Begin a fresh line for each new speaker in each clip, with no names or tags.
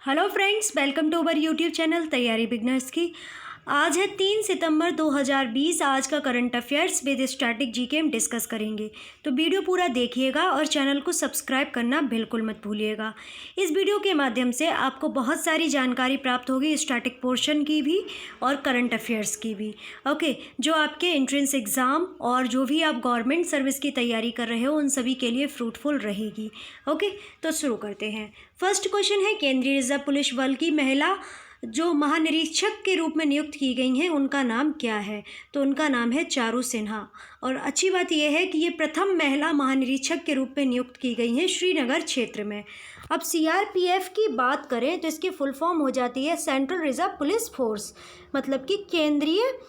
Hello friends, welcome to our YouTube channel तैयारी beginners की। आज है 3 सितंबर 2020। आज का current affairs with static GK हम डिस्कस करेंगे, तो वीडियो पूरा देखिएगा और चैनल को सब्सक्राइब करना बिल्कुल मत भूलिएगा। इस वीडियो के माध्यम से आपको बहुत सारी जानकारी प्राप्त होगी, स्टैटिक पोर्शन की भी और करंट अफेयर्स की भी। ओके, जो आपके एंट्रेंस एग्ज़ाम और जो भी आप गवर्नमेंट सर्विस की तैयारी कर रहे हो उन सभी के लिए फ्रूटफुल रहेगी। ओके, तो शुरू करते हैं। फर्स्ट क्वेश्चन है, केंद्रीय रिजर्व पुलिस बल की महिला जो महानिरीक्षक के रूप में नियुक्त की गई हैं उनका नाम क्या है? तो उनका नाम है चारू सिन्हा। और अच्छी बात यह है कि ये प्रथम महिला महानिरीक्षक के रूप में नियुक्त की गई हैं श्रीनगर क्षेत्र में। अब सीआरपीएफ की बात करें तो इसकी फुल फॉर्म हो जाती है सेंट्रल रिजर्व पुलिस फोर्स, मतलब कि केंद्रीय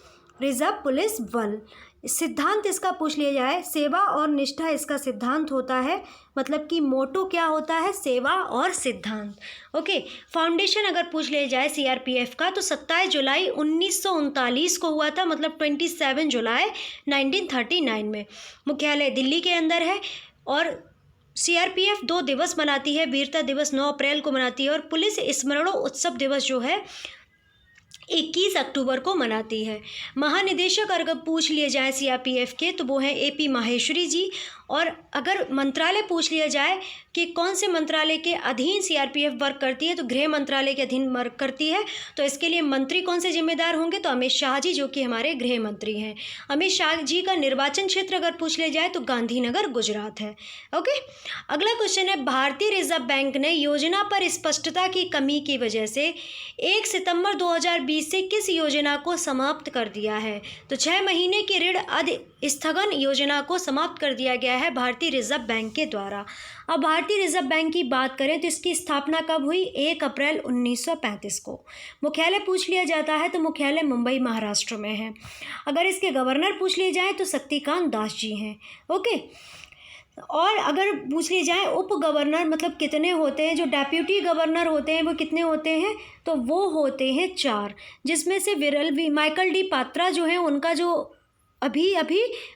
रिजर्व पुलिस बल। सिद्धांत इसका पूछ लिया जाए, सेवा और निष्ठा इसका सिद्धांत होता है, मतलब कि मोटो क्या होता है? सेवा और सिद्धांत। ओके, फाउंडेशन अगर पूछ लिया जाए सीआरपीएफ का तो 27 जुलाई 1939 को हुआ था, मतलब 27 जुलाई 1939 में। मुख्यालय दिल्ली के अंदर है और सीआरपीएफ 2 दिवस मनाती है। वीरता दिवस 9 अप्रैल को मनाती है और पुलिस स्मरण उत्सव दिवस जो है 21 अक्टूबर को मनाती है। महानिदेशक अगर पूछ लिए जाए सीआरपीएफ के तो वो हैं एपी माहेश्वरी जी। और अगर मंत्रालय पूछ लिया जाए कि कौन से मंत्रालय के अधीन सीआरपीएफ वर्क करती है तो गृह मंत्रालय के अधीन वर्क करती है। तो इसके लिए मंत्री कौन से जिम्मेदार होंगे? तो अमित शाह जी, जो कि हमारे गृह मंत्री हैं। अमित शाह जी का निर्वाचन क्षेत्र अगर पूछ लिया जाए तो गांधीनगर गुजरात है। ओके, अगला क्वेश्चन है, भारतीय रिजर्व बैंक ने योजना पर स्पष्टता की कमी की वजह से 1 सितंबर 2020 से किस योजना को समाप्त कर दिया है? तो 6 महीने की ऋण स्थगन योजना को समाप्त कर दिया गया है भारतीय रिजर्व बैंक के द्वारा। अब भारतीय रिजर्व बैंक की बात करें तो इसकी स्थापना कब हुई? 1 अप्रैल 1935 को। मुख्यालय पूछ लिया जाता है तो मुख्यालय मुंबई महाराष्ट्र में है। अगर इसके गवर्नर पूछ लिए जाए तो शक्तिकांत दास जी हैं। ओके, और अगर पूछ लिए जाए उप गवर्नर मतलब कितने होते हैं, जो डेप्यूटी गवर्नर होते हैं वो कितने होते हैं? तो वो होते हैं 4, जिसमें से माइकल डी पात्रा जो है उनका जो अभी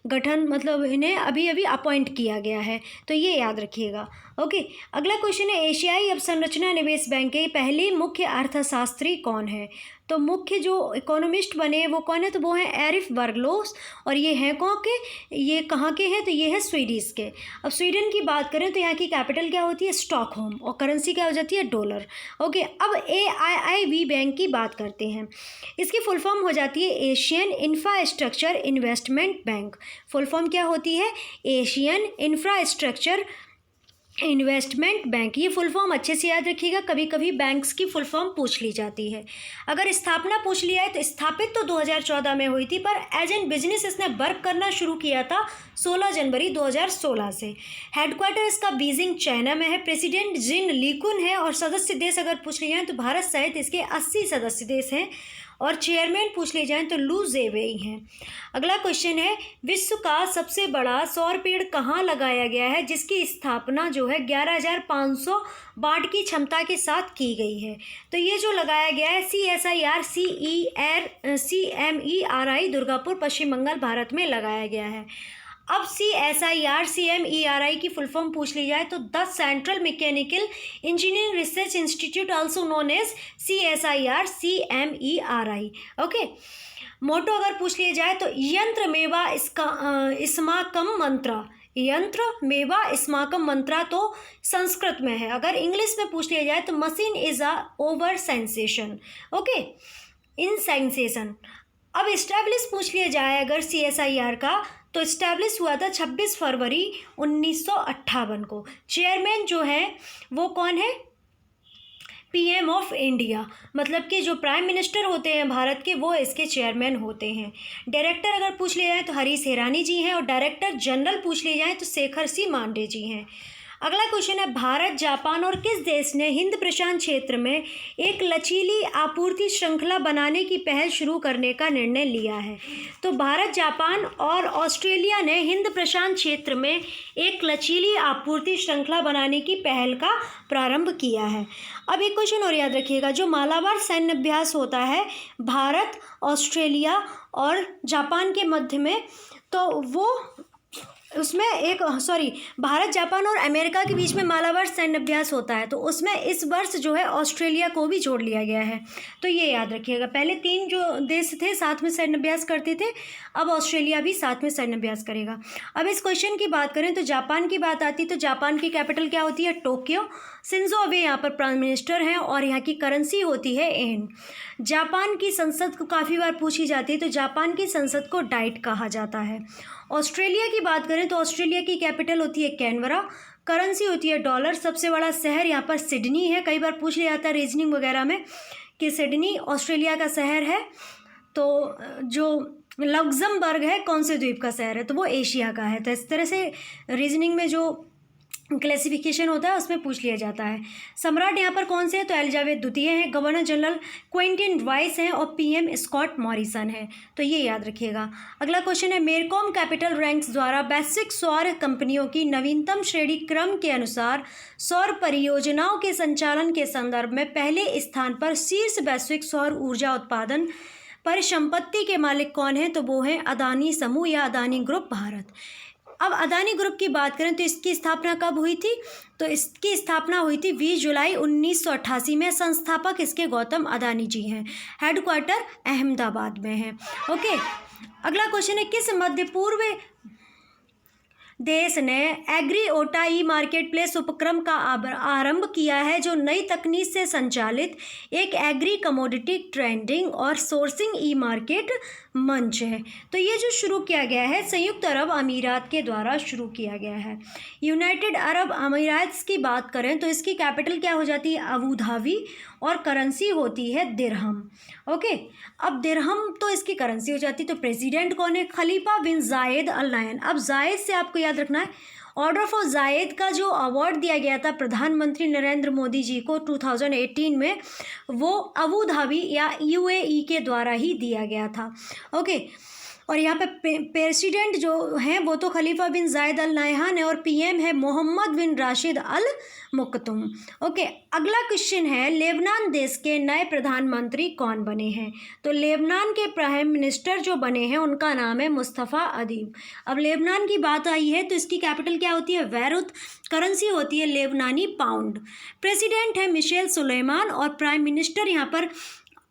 गठन मतलब इन्हें अभी अपॉइंट किया गया है, तो ये याद रखिएगा। ओके, अगला क्वेश्चन है, एशियाई अवसंरचना निवेश बैंक के पहले मुख्य अर्थशास्त्री कौन है? तो मुख्य जो इकोनॉमिस्ट बने वो कौन है? तो वो हैं एरिफ बर्गलोस। और ये हैं कौन के? ये कहाँ के हैं? तो ये है स्वीडिश के। अब स्वीडन की बात करें तो यहाँ की कैपिटल क्या होती है? स्टॉकहोम। और करेंसी क्या हो जाती है? डॉलर। ओके, अब AIIB बैंक की बात करते हैं। इसकी फुल फॉर्म हो जाती है Asian infrastructure investment bank. Full form क्या होती है? Asian infrastructure investment bank. ये फुल फॉर्म अच्छे से याद रखिएगा, कभी कभी बैंक्स की फुल फॉर्म पूछ ली जाती है। अगर स्थापना पूछ लिया है तो स्थापित तो 2014 में हुई थी, पर एज एन बिजनेस इसने वर्क करना शुरू किया था 16 जनवरी 2016 से। हेडक्वार्टर इसका बीजिंग चाइना में है। प्रेसिडेंट जिन लीकुन है। और सदस्य देश अगर पूछ लिए जाए तो भारत सहित इसके 80 सदस्य देश हैं। और चेयरमैन पूछ लिए जाएँ तो लू जेवेई हैं। अगला क्वेश्चन है, विश्व का सबसे बड़ा सौर पेड़ कहाँ लगाया गया है जिसकी स्थापना जो है 11,500 वाट की क्षमता के साथ की गई है? तो ये जो लगाया गया है CSIR दुर्गापुर पश्चिम बंगाल भारत में लगाया गया है। अब CSIR की फुल फॉर्म पूछ ली जाए तो the central mechanical engineering research institute also known as CSIR। Okay, motto अगर पूछ लिया जाए तो यंत्र मेवा इस्माकम मंत्रा। यंत्र मेवा इस्माकम मंत्रा तो संस्कृत में है। अगर इंग्लिश में पूछ लिया जाए तो machine is a over sensation. Okay, in sensation. अब इस्टेब्लिश पूछ लिया जाए अगर CSIR का तो इस्टेब्लिश हुआ था 26 फरवरी 1958 को। चेयरमैन जो है वो कौन है? PM ऑफ इंडिया, मतलब कि जो प्राइम मिनिस्टर होते हैं भारत के वो इसके चेयरमैन होते हैं। डायरेक्टर अगर पूछ लिया जाए तो हरीश हिरानी जी हैं। और डायरेक्टर जनरल पूछ लिए जाए तो शेखर सी मांडे जी हैं। अगला क्वेश्चन है, भारत, जापान और किस देश ने हिंद प्रशांत क्षेत्र में एक लचीली आपूर्ति श्रृंखला बनाने की पहल शुरू करने का निर्णय लिया है? तो भारत, जापान और ऑस्ट्रेलिया ने हिंद प्रशांत क्षेत्र में एक लचीली आपूर्ति श्रृंखला बनाने की पहल का प्रारंभ किया है। अब एक क्वेश्चन और याद रखिएगा, जो मालाबार सैन्य अभ्यास होता है भारत, ऑस्ट्रेलिया और जापान के मध्य में, तो वो उसमें एक भारत जापान और अमेरिका के बीच में मालाबार सैन्य अभ्यास होता है, तो उसमें इस वर्ष जो है ऑस्ट्रेलिया को भी जोड़ लिया गया है। तो ये याद रखिएगा, पहले 3 जो देश थे साथ में सैन्य अभ्यास करते थे, अब ऑस्ट्रेलिया भी साथ में सैन्य अभ्यास करेगा। अब इस क्वेश्चन की बात करें तो जापान की बात आती है, तो जापान की कैपिटल क्या होती है? टोक्यो। शिंजो अबे यहाँ पर प्राइम मिनिस्टर हैं और यहाँ की करेंसी होती है येन। जापान की संसद को काफ़ी बार पूछी जाती है, तो जापान की संसद को डाइट कहा जाता है। ऑस्ट्रेलिया की बात करें तो ऑस्ट्रेलिया की कैपिटल होती है कैनबरा, करेंसी होती है डॉलर, सबसे बड़ा शहर यहाँ पर सिडनी है। कई बार पूछ लिया जाता है रीजनिंग वगैरह में कि सिडनी ऑस्ट्रेलिया का शहर है, तो जो लग्जमबर्ग है कौन से द्वीप का शहर है? तो वो एशिया का है। तो इस तरह से रीजनिंग में जो क्लासिफिकेशन होता है उसमें पूछ लिया जाता है। सम्राट यहाँ पर कौन से हैं? तो एलिजाबेथ द्वितीय हैं। गवर्नर जनरल क्विंटन राइस हैं और पीएम स्कॉट मॉरिसन है। तो ये याद रखिएगा। अगला क्वेश्चन है, मेरकॉम कैपिटल रैंक्स द्वारा वैश्विक सौर कंपनियों की नवीनतम श्रेणी क्रम के अनुसार सौर परियोजनाओं के संचालन के संदर्भ में पहले स्थान पर शीर्ष वैश्विक सौर ऊर्जा उत्पादन परिसंपत्ति के मालिक कौन है? तो वो है अदानी समूह या अदानी ग्रुप भारत। अब अदानी ग्रुप की बात करें तो इसकी स्थापना कब हुई थी? तो इसकी स्थापना हुई थी 20 जुलाई 1988 में। संस्थापक इसके गौतम अदानी जी हैं। हेडक्वार्टर अहमदाबाद में है। ओके, अगला क्वेश्चन है, किस मध्य पूर्व देश ने एग्रीओटा ई मार्केट प्लेस उपक्रम का आरंभ किया है, जो नई तकनीक से संचालित एक एग्री कमोडिटी ट्रेडिंग और सोर्सिंग ई मार्केट मंच है? तो ये जो शुरू किया गया है संयुक्त अरब अमीरात के द्वारा शुरू किया गया है। यूनाइटेड अरब अमीरात्स की बात करें तो इसकी कैपिटल क्या हो जाती है? अबू धाबी, और करेंसी होती है दिरहम। ओके, अब दिरहम तो इसकी करेंसी हो जाती है। तो प्रेसिडेंट कौन है? खलीफा बिन जायद अल नाहयान। अब जायद से आपको याद रखना है, ऑर्डर ऑफ जायद का जो अवार्ड दिया गया था प्रधानमंत्री नरेंद्र मोदी जी को 2018 में, वो अबू धाबी या यूएई के द्वारा ही दिया गया था। ओके, और यहाँ पे प्रेसिडेंट जो हैं वो तो खलीफा बिन जायद अल नाहयान है और पीएम है मोहम्मद बिन राशिद अल मकतूम। ओके, अगला क्वेश्चन है, लेबनान देश के नए प्रधानमंत्री कौन बने हैं? तो लेबनान के प्राइम मिनिस्टर जो बने हैं उनका नाम है मुस्तफ़ा अदीब। अब लेबनान की बात आई है तो इसकी कैपिटल क्या होती है? बैरूत। करेंसी होती है लेबनानी पाउंड। प्रेसिडेंट है मिशेल सुलेमान और प्राइम मिनिस्टर यहाँ पर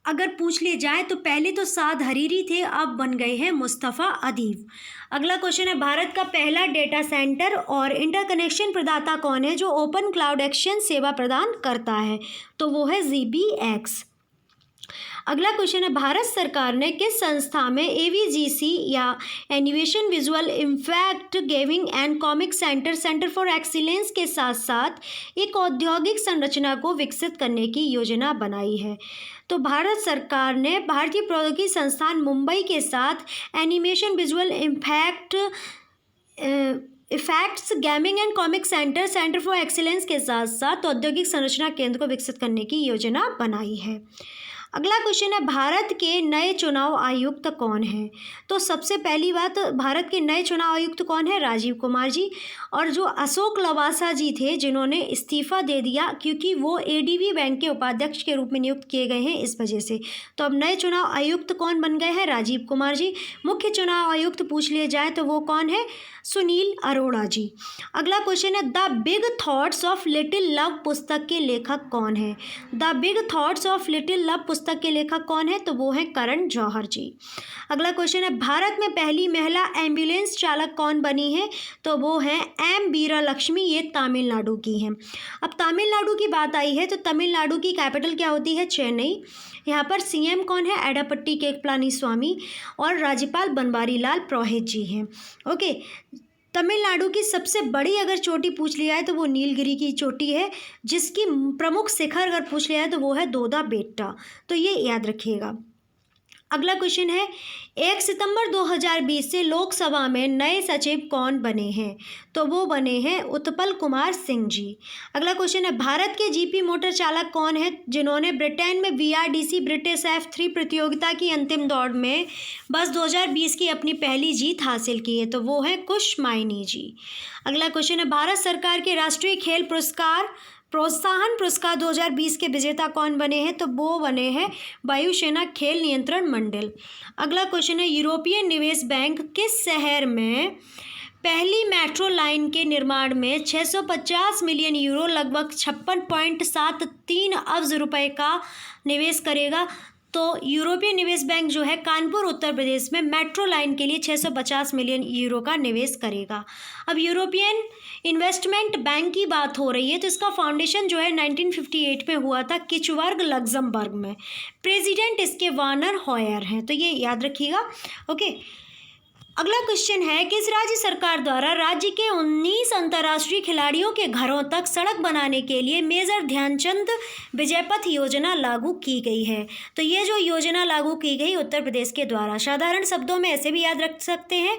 अगर पूछ लिए जाए तो पहले तो साद हरीरी थे, अब बन गए हैं मुस्तफ़ा अदीब। अगला क्वेश्चन है, भारत का पहला डेटा सेंटर और इंटरकनेक्शन प्रदाता कौन है जो ओपन क्लाउड एक्सचेंज सेवा प्रदान करता है? तो वो है ZBX। अगला क्वेश्चन है, भारत सरकार ने किस संस्था में AVGC या animation visual impact gaming and comic centre for excellence के साथ साथ एक औद्योगिक संरचना को विकसित करने की योजना बनाई है? तो भारत सरकार ने भारतीय प्रौद्योगिकी संस्थान मुंबई के साथ animation visual effects gaming and comic centre for excellence के साथ साथ औद्योगिक संरचना केंद्र को विकसित करने की योजना बनाई है। अगला क्वेश्चन है, भारत के नए चुनाव आयुक्त कौन हैं? तो सबसे पहली बात, भारत के नए चुनाव आयुक्त कौन है? राजीव कुमार जी। और जो अशोक लवासा जी थे जिन्होंने इस्तीफ़ा दे दिया क्योंकि वो ADB बैंक के उपाध्यक्ष के रूप में नियुक्त किए गए हैं, इस वजह से। तो अब नए चुनाव आयुक्त कौन बन गए हैं? राजीव कुमार जी। मुख्य चुनाव आयुक्त पूछ लिए जाए तो वो कौन है? सुनील अरोड़ा जी। अगला क्वेश्चन है, the big thoughts of little love पुस्तक के लेखक कौन है? The big thoughts of little love पुस्तक के लेखक कौन है? तो वो है करण जौहर जी। अगला क्वेश्चन है, भारत में पहली महिला एम्बुलेंस चालक कौन बनी है? तो वो है M वीरालक्ष्मी, ये तमिलनाडु की हैं। अब तमिलनाडु की बात आई है तो तमिलनाडु की कैपिटल क्या होती है? चेन्नई। यहाँ पर CM कौन है? एडापट्टी के पलानीस्वामी और राज्यपाल बनवारी लाल पुरोहित जी हैं। ओके, तमिलनाडु की सबसे बड़ी अगर चोटी पूछ लिया है तो वो नीलगिरी की चोटी है, जिसकी प्रमुख शिखर अगर पूछ लिया है तो वो है दोदा बेट्टा। तो ये याद रखिएगा। अगला क्वेश्चन है, 1 सितंबर 2020 से लोकसभा में नए सचिव कौन बने हैं? तो वो बने हैं उत्पल कुमार सिंह जी। अगला क्वेश्चन है, भारत के GP मोटर चालक कौन है जिन्होंने ब्रिटेन में BRDC ब्रिटिश F3 प्रतियोगिता की अंतिम दौड़ में बस 2020 की अपनी पहली जीत हासिल की है? तो वो है कुश माइनी जी। अगला क्वेश्चन है, भारत सरकार के राष्ट्रीय खेल प्रोत्साहन पुरस्कार 2020 के विजेता कौन बने हैं? तो वो बने हैं वायुसेना खेल नियंत्रण मंडल। अगला क्वेश्चन है, यूरोपियन निवेश बैंक किस शहर में पहली मेट्रो लाइन के निर्माण में 650 मिलियन यूरो लगभग 56.73 अरब रुपए का निवेश करेगा। तो यूरोपीय निवेश बैंक जो है कानपुर उत्तर प्रदेश में मेट्रो लाइन के लिए 650 मिलियन यूरो का निवेश करेगा। अब यूरोपियन इन्वेस्टमेंट बैंक की बात हो रही है तो इसका फाउंडेशन जो है 1958 में हुआ था किचबर्ग लग्जमबर्ग में। प्रेसिडेंट इसके वार्नर हॉयर हैं, तो ये याद रखिएगा। ओके, अगला क्वेश्चन है, किस राज्य सरकार द्वारा राज्य के 19 अंतर्राष्ट्रीय खिलाड़ियों के घरों तक सड़क बनाने के लिए मेजर ध्यानचंद विजयपथ योजना लागू की गई है? तो ये जो योजना लागू की गई उत्तर प्रदेश के द्वारा, साधारण शब्दों में ऐसे भी याद रख सकते हैं,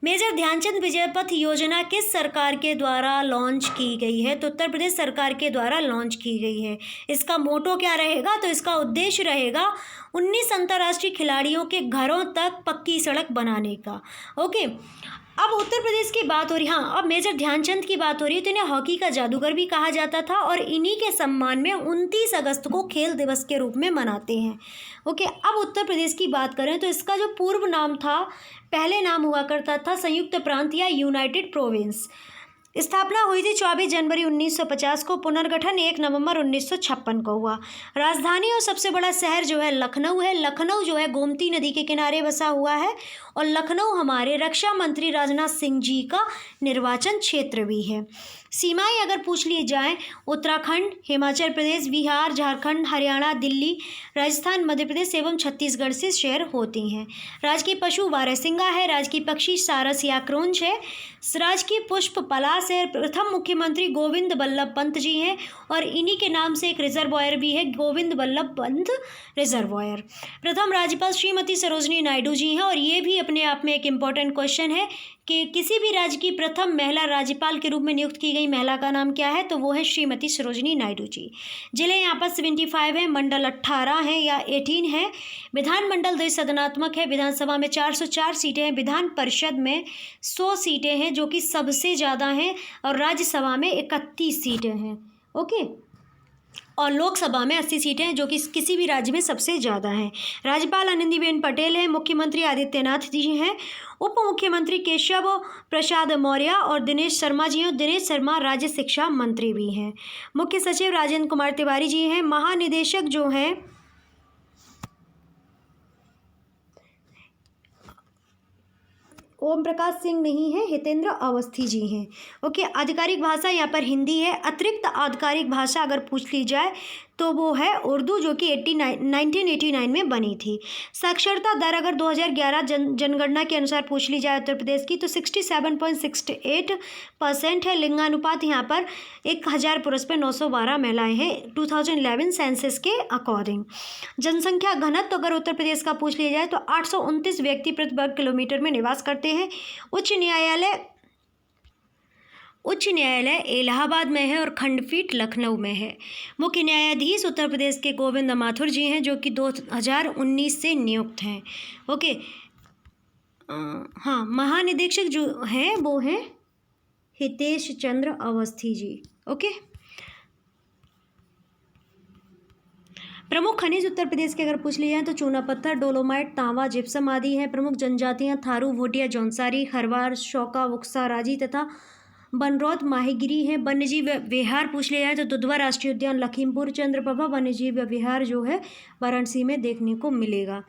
मेजर ध्यानचंद विजयपथ योजना किस सरकार के द्वारा लॉन्च की गई है? तो उत्तर प्रदेश सरकार के द्वारा लॉन्च की गई है। इसका मोटो क्या रहेगा? तो इसका उद्देश्य रहेगा 19 अंतर्राष्ट्रीय खिलाड़ियों के घरों तक पक्की सड़क बनाने का। ओके, अब उत्तर प्रदेश की बात हो रही, हाँ, अब मेजर ध्यानचंद की बात हो रही है तो इन्हें हॉकी का जादूगर भी कहा जाता था और इन्हीं के सम्मान में 29 अगस्त को खेल दिवस के रूप में मनाते हैं। ओके, अब उत्तर प्रदेश की बात करें तो इसका जो पूर्व नाम था, पहले नाम हुआ करता था संयुक्त प्रांत या यूनाइटेड प्रोविंस। स्थापना हुई थी 24 जनवरी 1950 को, पुनर्गठन 1 नवंबर 1956 को हुआ। राजधानी और सबसे बड़ा शहर जो है लखनऊ है। लखनऊ जो है गोमती नदी के किनारे बसा हुआ है और लखनऊ हमारे रक्षा मंत्री राजनाथ सिंह जी का निर्वाचन क्षेत्र भी है। सीमाएं अगर पूछ ली जाए, उत्तराखंड, हिमाचल प्रदेश, बिहार, झारखंड, हरियाणा, दिल्ली, राजस्थान, मध्य प्रदेश एवं छत्तीसगढ़ से शेयर होती हैं। राजकीय पशु बारहसिंगा है। राजकीय पक्षी सारस या क्रोंच है। राजकीय पुष्प पलाश है। प्रथम मुख्यमंत्री गोविंद बल्लभ पंत जी हैं और इन्हीं के नाम से एक रिजर्वायर भी है, गोविंद बल्लभ पंत रिजर्वायर। प्रथम राज्यपाल श्रीमती सरोजनी नायडू जी हैं और ये भी अपने आप में एक इम्पॉर्टेंट क्वेश्चन है कि किसी भी राज्य की प्रथम महिला राज्यपाल के रूप में नियुक्त की गई महिला का नाम क्या है? तो वो है श्रीमती सरोजनी नायडू जी। जिले यहाँ पर 75 है, मंडल 18 हैं या 18 है। विधानमंडल द्विसदनात्मक है। विधानसभा में 404 सीटें हैं। विधान परिषद में 100 सीटें हैं जो कि सबसे ज़्यादा हैं और राज्यसभा में 31 सीटें हैं। ओके, और लोकसभा में 80 सीटें हैं जो कि किसी भी राज्य में सबसे ज़्यादा हैं। राज्यपाल आनंदीबेन पटेल हैं। मुख्यमंत्री आदित्यनाथ जी हैं। उप मुख्यमंत्री केशव प्रसाद मौर्य और दिनेश शर्मा जी हैं। दिनेश शर्मा राज्य शिक्षा मंत्री भी हैं। मुख्य सचिव राजेंद्र कुमार तिवारी जी हैं। महानिदेशक जो हैं ओम प्रकाश सिंह नहीं है, हितेंद्र अवस्थी जी हैं। ओके, आधिकारिक भाषा यहाँ पर हिंदी है। अतिरिक्त आधिकारिक भाषा अगर पूछ ली जाए तो वो है उर्दू, जो कि 1989 में बनी थी। साक्षरता दर अगर 2011 जनगणना के अनुसार पूछ ली जाए उत्तर प्रदेश की तो 67.68% है। लिंगानुपात यहाँ पर 1000 पुरुष पे 912 महिलाएं हैं 2011 सेंसस के अकॉर्डिंग। जनसंख्या घनत्व अगर उत्तर प्रदेश का पूछ लिया जाए तो 829 व्यक्ति प्रति वर्ग किलोमीटर में निवास करते हैं। उच्च न्यायालय इलाहाबाद में है और खंडपीठ लखनऊ में है। मुख्य न्यायाधीश उत्तर प्रदेश के गोविंद माथुर जी हैं जो कि 2019 से नियुक्त हैं। ओके, हाँ, महानिदेशक जो हैं वो हैं हितेश चंद्र अवस्थी जी। ओके, प्रमुख खनिज उत्तर प्रदेश के अगर पूछ लिए जाए तो चूना पत्थर, डोलोमाइट, तांबा, जिप्सम आदि हैं। प्रमुख जनजातियां थारू, भोटिया, जौनसारी, खरवार, शौका, वुक्सा, राजी तथा बनरौत माहीगिरी है। वन्यजीव विहार पूछ लिया जाए तो दुधवा राष्ट्रीय उद्यान, लखीमपुर, चंद्रप्रभा वन्यजीव विहार जो है वाराणसी में देखने को मिलेगा।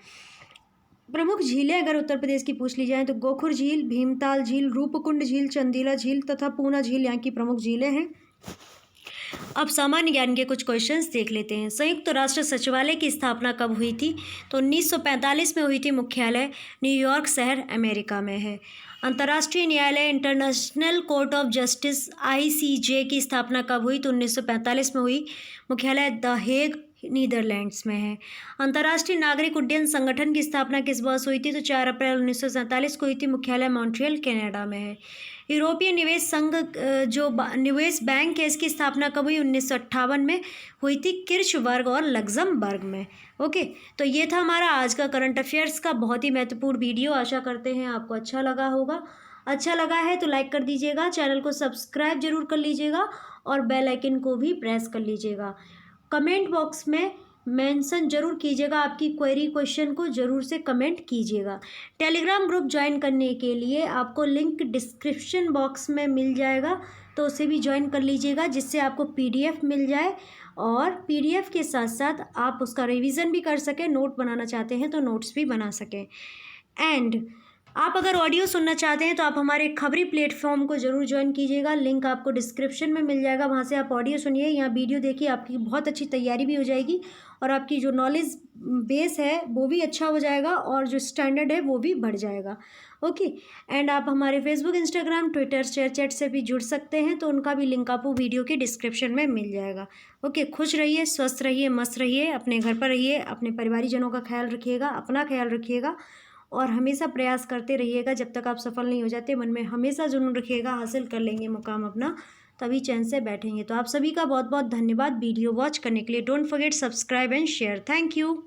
प्रमुख झीलें अगर उत्तर प्रदेश की पूछ ली जाए तो गोखुर झील, भीमताल झील, रूपकुंड झील, चंदीला झील तथा पूना झील यहाँ की प्रमुख झीलें हैं। अब सामान्य ज्ञान के कुछ क्वेश्चंस देख लेते हैं। संयुक्त राष्ट्र सचिवालय की स्थापना कब हुई थी? तो 1945 में हुई थी। मुख्यालय न्यूयॉर्क शहर अमेरिका में है। अंतर्राष्ट्रीय न्यायालय international court of justice ICJ की स्थापना कब हुई? तो 1945 में हुई। मुख्यालय द हेग नीदरलैंड्स में है। अंतर्राष्ट्रीय नागरिक उड्डयन संगठन की स्थापना किस वर्ष हुई थी? तो 4 अप्रैल 1947 को हुई थी। मुख्यालय मॉन्ट्रियल कनाडा में है। यूरोपीय निवेश संघ जो निवेश बैंक है इसकी स्थापना कब हुई? 1958 में हुई थी किर्चबर्ग और लग्जमबर्ग में। ओके, तो ये था हमारा आज का करंट अफेयर्स का बहुत ही महत्वपूर्ण वीडियो। आशा करते हैं आपको अच्छा लगा होगा। अच्छा लगा है तो लाइक कर दीजिएगा, चैनल को सब्सक्राइब जरूर कर लीजिएगा और बेल आइकन को भी प्रेस कर लीजिएगा। कमेंट बॉक्स में मेंशन जरूर कीजिएगा, आपकी क्वेरी क्वेश्चन को ज़रूर से कमेंट कीजिएगा। टेलीग्राम ग्रुप ज्वाइन करने के लिए आपको लिंक डिस्क्रिप्शन बॉक्स में मिल जाएगा, तो उसे भी ज्वाइन कर लीजिएगा, जिससे आपको पीडीएफ मिल जाए और पीडीएफ के साथ साथ आप उसका रिवीजन भी कर सकें, नोट बनाना चाहते हैं तो नोट्स भी बना सकें। एंड आप अगर ऑडियो सुनना चाहते हैं तो आप हमारे खबरी प्लेटफॉर्म को ज़रूर ज्वाइन कीजिएगा, लिंक आपको डिस्क्रिप्शन में मिल जाएगा, वहाँ से आप ऑडियो सुनिए, यहाँ वीडियो देखिए, आपकी बहुत अच्छी तैयारी भी हो जाएगी और आपकी जो नॉलेज बेस है वो भी अच्छा हो जाएगा और जो स्टैंडर्ड है वो भी बढ़ जाएगा। ओके। एंड आप हमारे Facebook, Instagram, Twitter, share chat से भी जुड़ सकते हैं, तो उनका भी लिंक आपको वीडियो के डिस्क्रिप्शन में मिल जाएगा। ओके। खुश रहिए, स्वस्थ रहिए, मस्त रहिए, अपने घर पर रहिए, अपने परिवारीजनों का ख्याल रखिएगा, अपना ख्याल रखिएगा और हमेशा प्रयास करते रहिएगा। जब तक आप सफल नहीं हो जाते, मन में हमेशा जुनून रखिएगा, हासिल कर लेंगे मुकाम अपना, तभी चैन से बैठेंगे। तो आप सभी का बहुत बहुत धन्यवाद वीडियो वॉच करने के लिए। Don't forget subscribe and share. Thank you.